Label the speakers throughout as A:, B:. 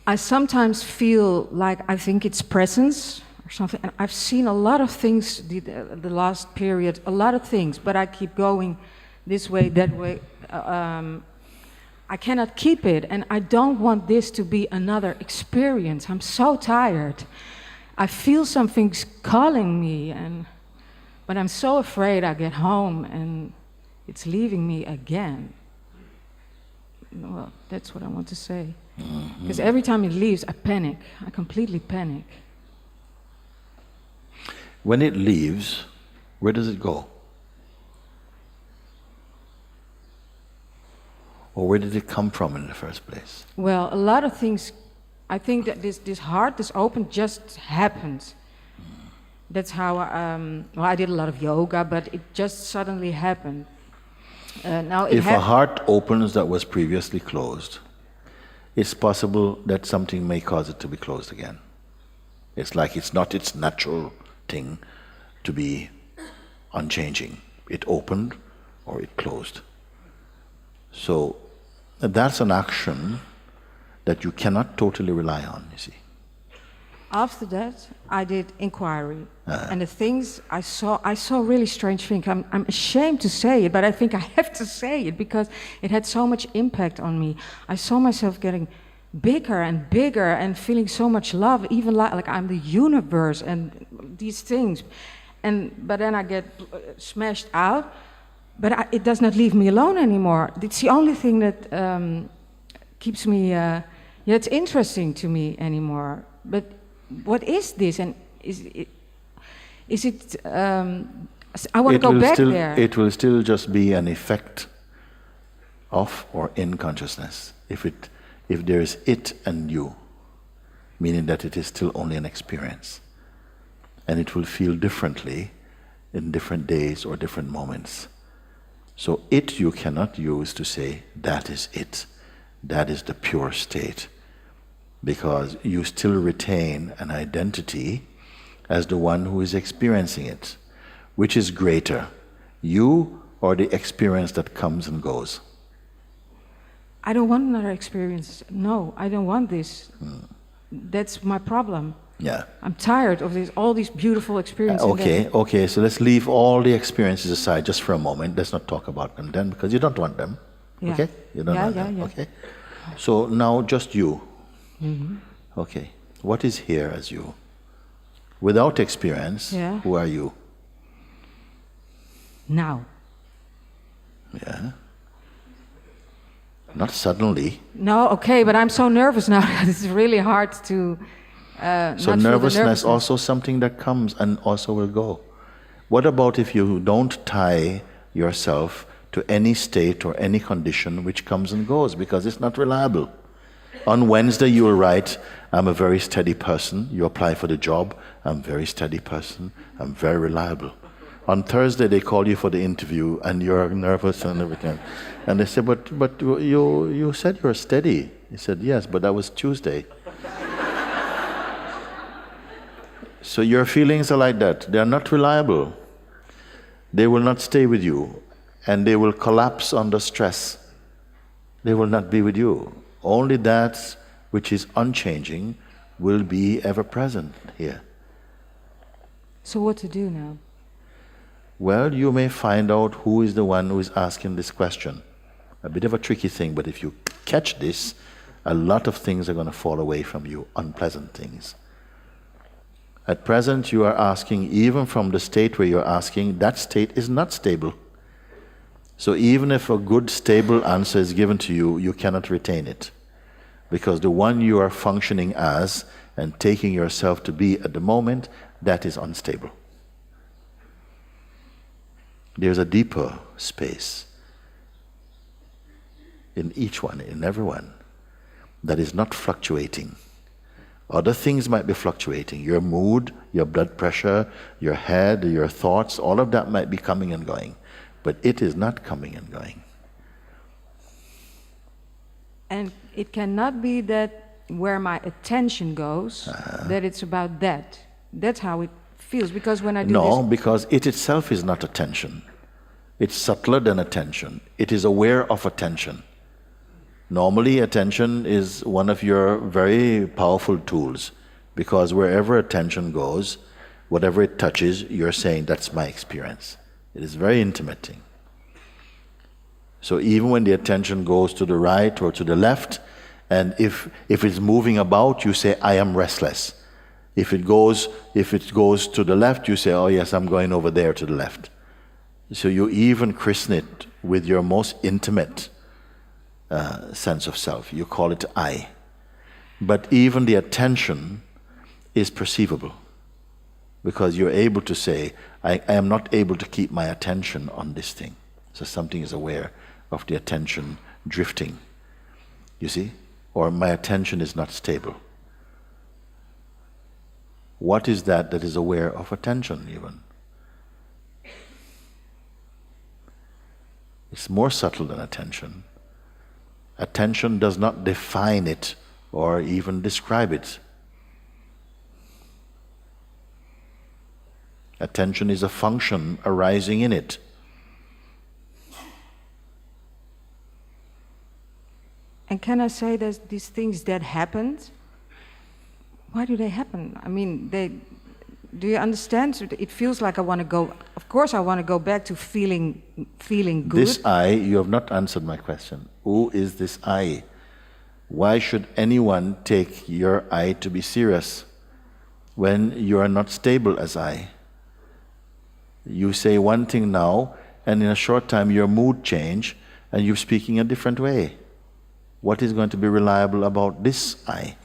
A: I sometimes feel like I think it's presence or something. And I've seen a lot of things the last period, a lot of things, but I keep going this way, that way. I cannot keep it, and I don't want this to be another experience. I'm so tired. I feel something's calling me, but I'm so afraid I get home and it's leaving me again. Well, that's what I want to say. Because every time it leaves, I panic. I completely panic.
B: When it leaves, where does it go? Or where did it come from in the first place?
A: Well, a lot of things, I think that this heart, this open, just happened. That's how, I did a lot of yoga, but it just suddenly happened. Now
B: if a heart opens that was previously closed, it's possible that something may cause it to be closed again. It's like it's not its natural thing to be unchanging. It opened or it closed. So that's an action that you cannot totally rely on, you see.
A: After that, I did inquiry, and the things I saw really strange things. I'm ashamed to say it, but I think I have to say it because it had so much impact on me. I saw myself getting bigger and bigger and feeling so much love, even like I'm the universe and these things. But then I get smashed out, but it does not leave me alone anymore. It's the only thing that keeps me, it's interesting to me anymore. But what is this, and is it? I want to go back there.
B: It will still just be an effect of or in consciousness. If there is it and you, meaning that it is still only an experience, and it will feel differently in different days or different moments. So it you cannot use to say that is it, that is the pure state. Because you still retain an identity as the one who is experiencing it. Which is greater, you or the experience that comes and goes?
A: I don't want another experience. No, I don't want this. That's my problem.
B: Yeah.
A: I'm tired of all these beautiful experiences.
B: Okay, so let's leave all the experiences aside just for a moment. Let's not talk about them then, because you don't want them.
A: Yeah.
B: Okay? You don't want them.
A: Yeah.
B: Okay. So now just you.
A: Mm-hmm.
B: Okay, what is here as you? Without experience, who are you?
A: Now.
B: Yeah. Not suddenly.
A: No, okay, but I'm so nervous now. It's really hard to.
B: So nervousness also something that comes and also will go. What about if you don't tie yourself to any state or any condition which comes and goes, because it's not reliable? On Wednesday you will write, I'm a very steady person. You apply for the job, I'm a very steady person, I'm very reliable. On Thursday they call you for the interview and you're nervous and everything. And they say, but you said you're steady. He said, yes, but that was Tuesday. So your feelings are like that. They are not reliable. They will not stay with you. And they will collapse under stress. They will not be with you. Only that which is unchanging will be ever present here.
A: So what to do now?
B: Well, you may find out who is the one who is asking this question. A bit of a tricky thing, but if you catch this, a lot of things are going to fall away from you, unpleasant things. At present, you are asking, even from the state where you're asking, that state is not stable. So even if a good, stable answer is given to you, you cannot retain it. Because the one you are functioning as and taking yourself to be at the moment, that is unstable. There's a deeper space in each one, in everyone, that is not fluctuating. Other things might be fluctuating. Your mood, your blood pressure, your head, your thoughts, all of that might be coming and going. But it is not coming and going.
A: And it cannot be that where my attention goes, that it's about that. That's how it feels, because when I do
B: No,
A: this...
B: because it itself is not attention. It's subtler than attention. It is aware of attention. Normally, attention is one of your very powerful tools, because wherever attention goes, whatever it touches, you're saying, that's my experience. It is very intimate thing. So even when the attention goes to the right or to the left, and if it's moving about, you say, I am restless. If it goes to the left, you say, oh yes, I'm going over there to the left. So you even christen it with your most intimate sense of self. You call it I. But even the attention is perceivable, because you're able to say, I am not able to keep my attention on this thing. So something is aware of the attention drifting, you see? Or my attention is not stable. What is that is aware of attention even? It's more subtle than attention. Attention does not define it or even describe it. Attention is a function arising in it.
A: And can I say that these things that happened, why do they happen? I mean, do you understand? It feels like I want to go, of course I want to go back to feeling good.
B: This I, you have not answered my question. Who is this I? Why should anyone take your I to be serious when you are not stable as I? You say one thing now, and in a short time your mood change, and you're speaking a different way. What is going to be reliable about this I?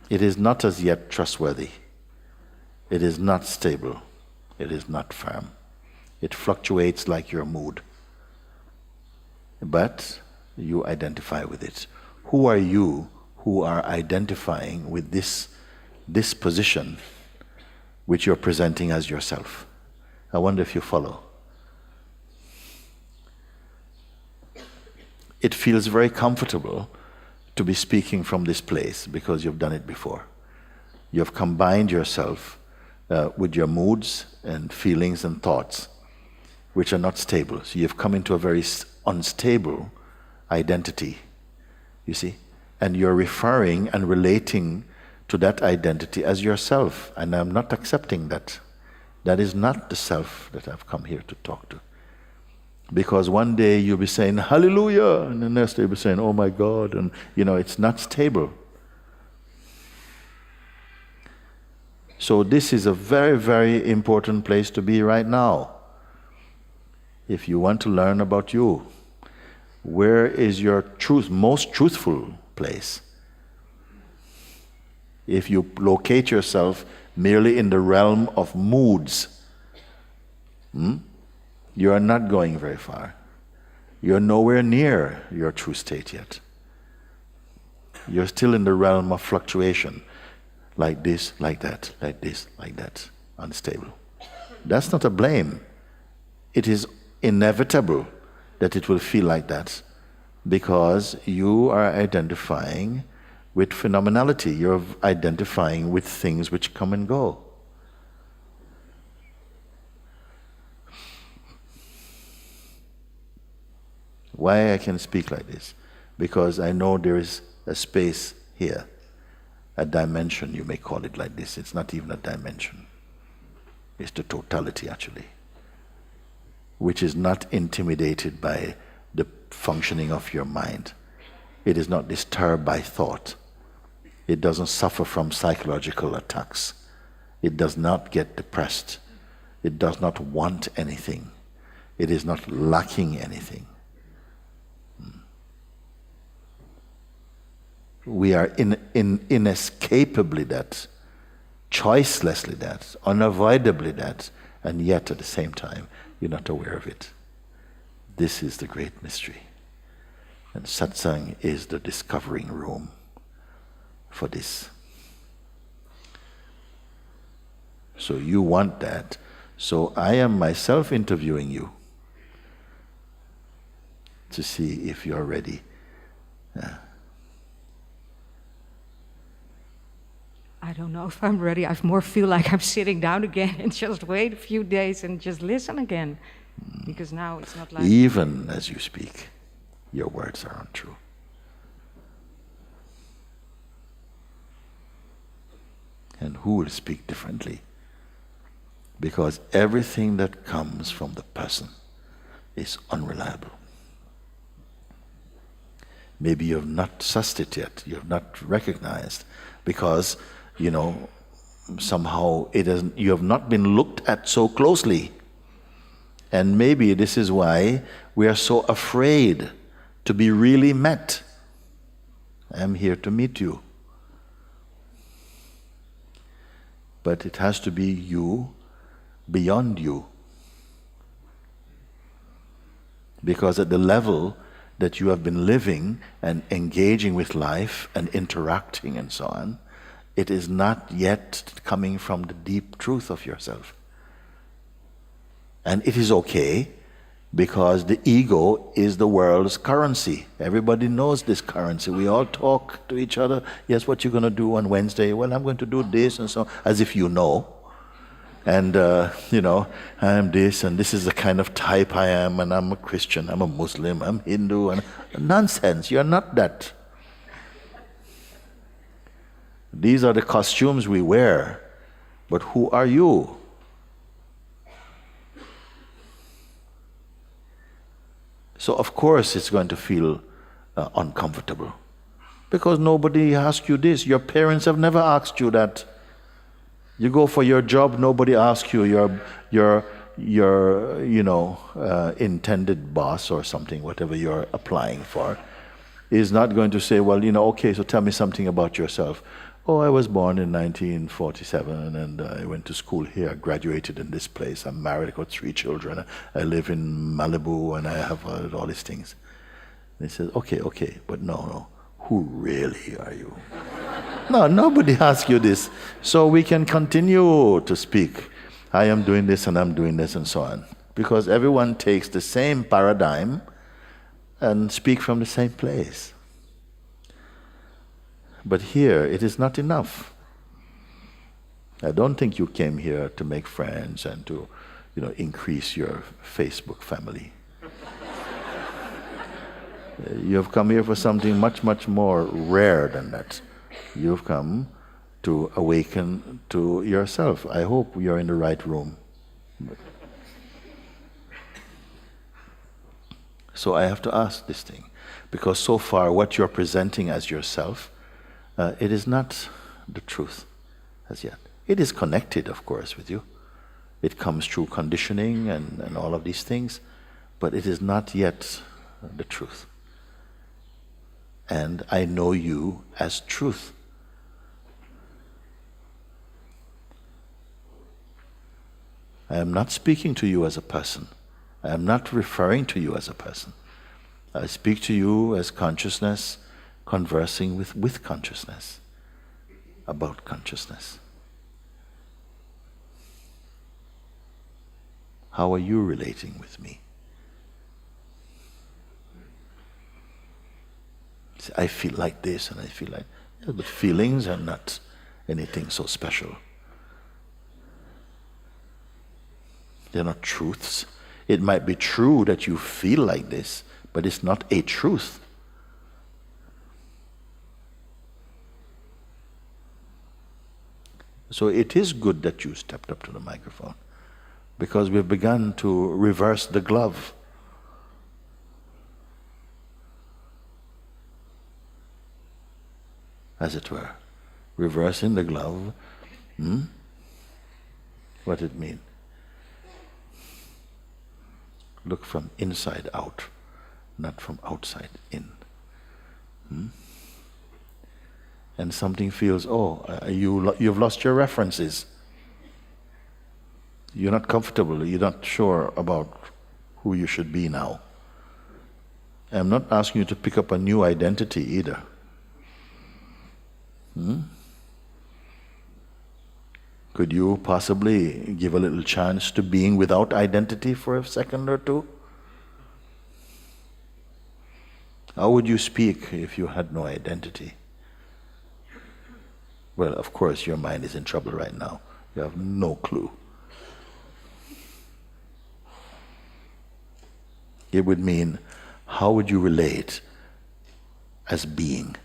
B: It is not as yet trustworthy. It is not stable. It is not firm. It fluctuates like your mood. But you identify with it. Who are you who are identifying with this position which you're presenting as yourself? I wonder if you follow. It feels very comfortable to be speaking from this place because you've done it before. You've combined yourself with your moods and feelings and thoughts, which are not stable. So you've come into a very unstable identity, you see? And you're referring and relating to that identity as yourself. And I'm not accepting that. That is not the self that I've come here to talk to. Because one day you'll be saying, hallelujah, and the next day you'll be saying, oh my God, and it's not stable. So this is a very, very important place to be right now. If you want to learn about you, where is your most truthful place? If you locate yourself merely in the realm of moods, you are not going very far. You're nowhere near your true state yet. You're still in the realm of fluctuation, like this, like that, like this, like that, unstable. That's not a blame. It is inevitable that it will feel like that because you are identifying with phenomenality. You're identifying with things which come and go. Why I can speak like this? Because I know there is a space here, a dimension, you may call it like this. It's not even a dimension. It's the totality, actually, which is not intimidated by the functioning of your mind. It is not disturbed by thought. It doesn't suffer from psychological attacks. It does not get depressed. It does not want anything. It is not lacking anything. We are inescapably that, choicelessly that, unavoidably that, and yet at the same time, you're not aware of it. This is the great mystery. And satsang is the discovering room for this. So you want that. So I am myself interviewing you to see if you're ready.
A: I don't know if I'm ready. I more feel like I'm sitting down again and just wait a few days and just listen again. Because now it's not like...
B: Even as you speak, your words are untrue. And who will speak differently? Because everything that comes from the person is unreliable. Maybe you have not sussed it yet, you have not recognized, because, somehow you have not been looked at so closely. And maybe this is why we are so afraid to be really met. I am here to meet you. But it has to be you beyond you. Because at the level that you have been living and engaging with life and interacting and so on, it is not yet coming from the deep truth of yourself. And it is okay, because the ego is the world's currency. Everybody knows this currency. We all talk to each other. Yes, what you're going to do on Wednesday? Well, I'm going to do this and so on, as if you know. And, I am this, and this is the kind of type I am, and I'm a Christian, I'm a Muslim, I'm Hindu, and nonsense. You're not that. These are the costumes we wear, but who are you? So of course it's going to feel uncomfortable, because nobody asked you this. Your parents have never asked you that. You go for your job, nobody asks you. Your intended boss or something, whatever you're applying for, is not going to say, well, okay, so tell me something about yourself. Oh, I was born in 1947, and I went to school here. I graduated in this place. I'm married. I got 3 children. I live in Malibu, and I have all these things. And he says, okay, but no. Who really are you? No, nobody asks you this. So we can continue to speak. I am doing this, and I'm doing this, and so on. Because everyone takes the same paradigm and speak from the same place. But here, it is not enough. I don't think you came here to make friends and to, increase your Facebook family. You have come here for something much, much more rare than that. You've come to awaken to yourself. I hope you're in the right room. So I have to ask this thing, because so far what you're presenting as yourself, it is not the truth as yet. It is connected, of course, with you. It comes through conditioning and all of these things, but it is not yet the truth. And I know you as truth. I am not speaking to you as a person. I am not referring to you as a person. I speak to you as consciousness, conversing with consciousness, about consciousness. How are you relating with me? I feel like this and I feel like... Yeah, but feelings are not anything so special. They're not truths. It might be true that you feel like this, but it's not a truth. So it is good that you stepped up to the microphone, because we've begun to reverse the glove. As it were. Reversing the glove. What does it mean? Look from inside out, not from outside in. And something feels, you've lost your references. You're not comfortable, you're not sure about who you should be now. I'm not asking you to pick up a new identity either. Could you possibly give a little chance to being without identity for a second or two? How would you speak if you had no identity? Well, of course, your mind is in trouble right now. You have no clue. It would mean, how would you relate as being?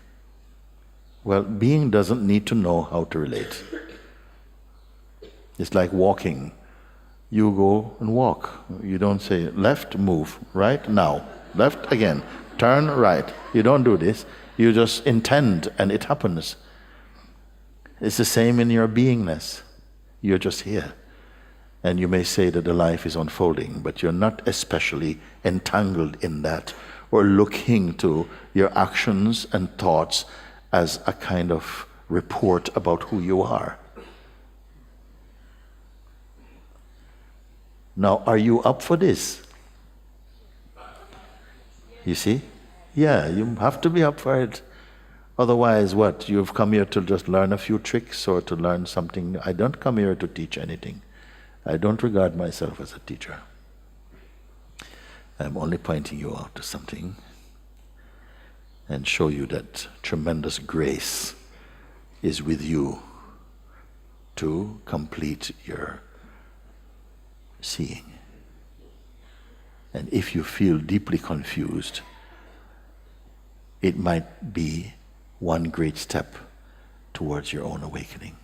B: Well, being doesn't need to know how to relate. It's like walking. You go and walk. You don't say, left, move, right, now, left again, turn right. You don't do this. You just intend and it happens. It's the same in your beingness. You're just here. And you may say that the life is unfolding, but you're not especially entangled in that or looking to your actions and thoughts as a kind of report about who you are. Now, are you up for this? You see? Yeah, you have to be up for it. Otherwise, what? You've come here to just learn a few tricks or to learn something. I don't come here to teach anything. I don't regard myself as a teacher. I'm only pointing you out to something and show you that tremendous grace is with you to complete your seeing. And if you feel deeply confused, it might be one great step towards your own awakening.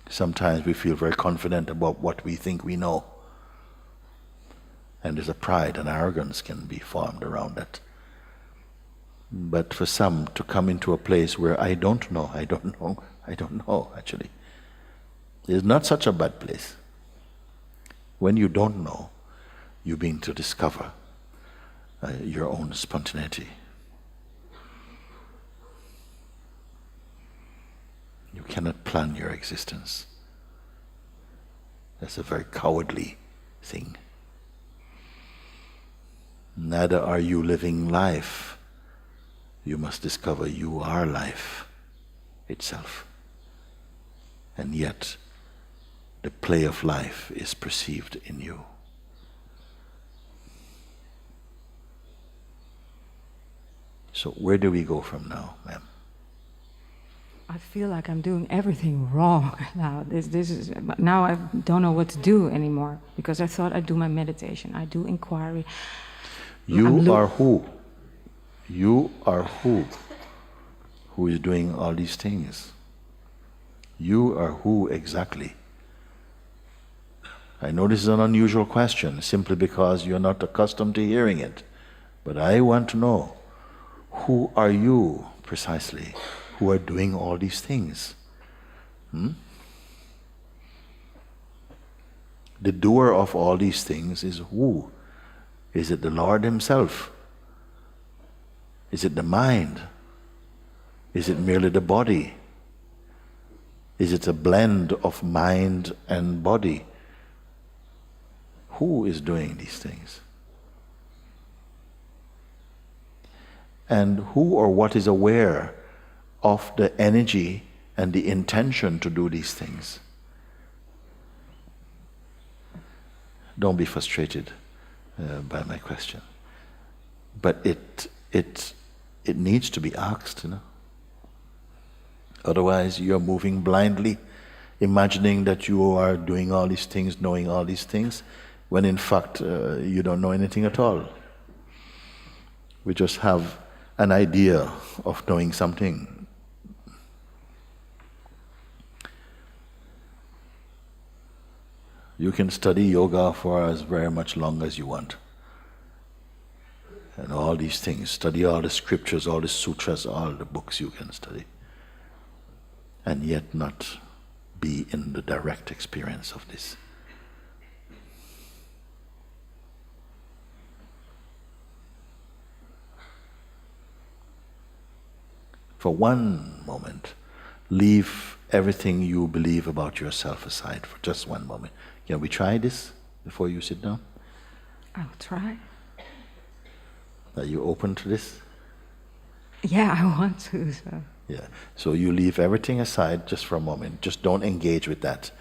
B: Sometimes we feel very confident about what we think we know. And there's a pride and arrogance can be formed around that. But for some to come into a place where I don't know, actually, is not such a bad place. When you don't know, you begin to discover your own spontaneity. You cannot plan your existence. That's a very cowardly thing. Neither are you living life. You must discover you are life itself. And yet, the play of life is perceived in you. So where do we go from now, ma'am?
A: I feel like I'm doing everything wrong now. This is now I don't know what to do anymore because I thought I'd do my meditation. I do inquiry.
B: You are who? You are who? Who is doing all these things? You are who exactly? I know this is an unusual question simply because you're not accustomed to hearing it. But I want to know, who are you precisely who are doing all these things? The doer of all these things is who? Is it the Lord Himself? Is it the mind? Is it merely the body? Is it a blend of mind and body? Who is doing these things? And who or what is aware of the energy and the intention to do these things? Don't be frustrated by my question. But it needs to be asked, Otherwise you're moving blindly, imagining that you are doing all these things, knowing all these things, when in fact you don't know anything at all. We just have an idea of knowing something. You can study yoga for as very much long as you want. And all these things, study all the scriptures, all the sutras, all the books you can study. And yet not be in the direct experience of this. For one moment, leave everything you believe about yourself aside for just one moment. Can we try this before you sit down?
A: I'll try.
B: Are you open to this?
A: Yeah, I want to. So.
B: Yeah. So you leave everything aside just for a moment. Just don't engage with that.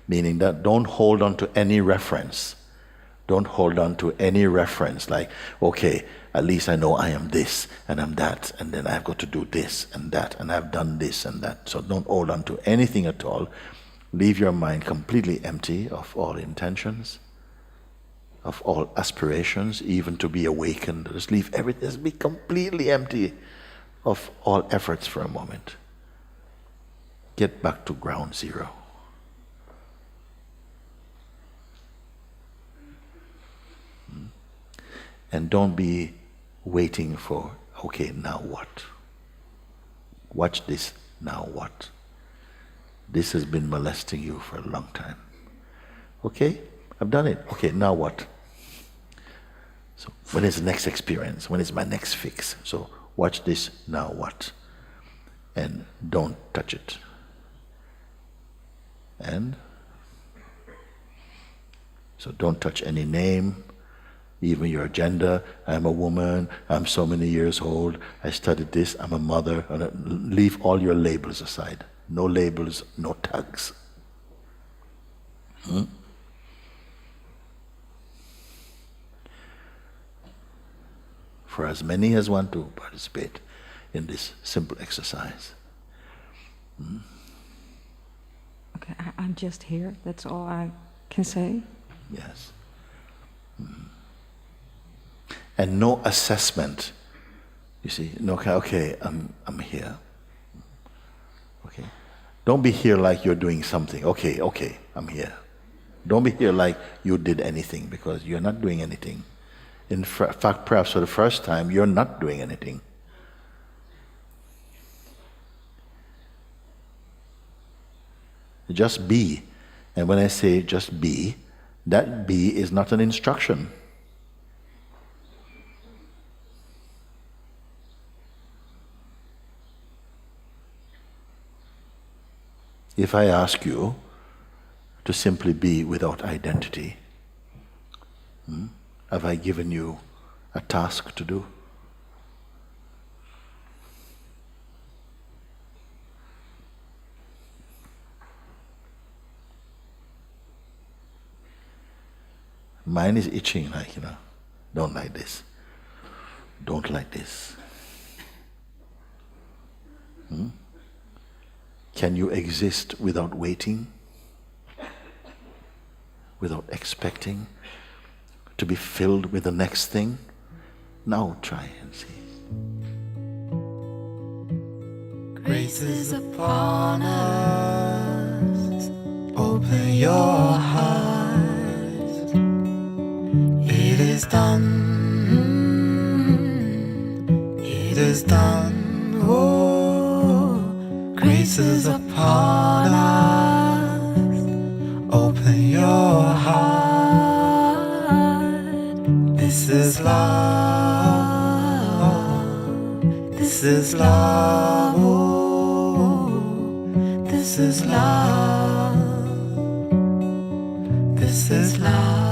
B: Meaning that don't hold on to any reference. Don't hold on to any reference like, okay, at least I know I am this and I'm that, and then I've got to do this and that, and I've done this and that. So don't hold on to anything at all. Leave your mind completely empty of all intentions, of all aspirations, even to be awakened. Just leave everything, just be completely empty of all efforts for a moment. Get back to ground zero. And don't be waiting for, okay, now what? Watch this, now what? This has been molesting you for a long time. Okay, I've done it. Okay, now what? So when is the next experience? When is my next fix? So watch this, now what? And don't touch it. And so don't touch any name, even your gender. I'm a woman, I'm so many years old, I studied this, I'm a mother. Leave all your labels aside. No labels, no tags. For as many as want to participate in this simple exercise.
A: Okay, I'm just here. That's all I can say.
B: Yes. And no assessment. You see, no, okay, I'm here. Okay. Don't be here like you're doing something. Okay, I'm here. Don't be here like you did anything, because you're not doing anything. In fact, perhaps for the first time, you're not doing anything. Just be. And when I say just be, that be is not an instruction. If I ask you to simply be without identity, have I given you a task to do? Mine is itching, like, don't like this. Don't like this. Can you exist without waiting? Without expecting to be filled with the next thing? Now try and see.
C: Grace is upon us. Open your heart. It is done. It is done. Oh, grace is upon us. Open your heart. This is love. This is love. Oh, this is love. This is love.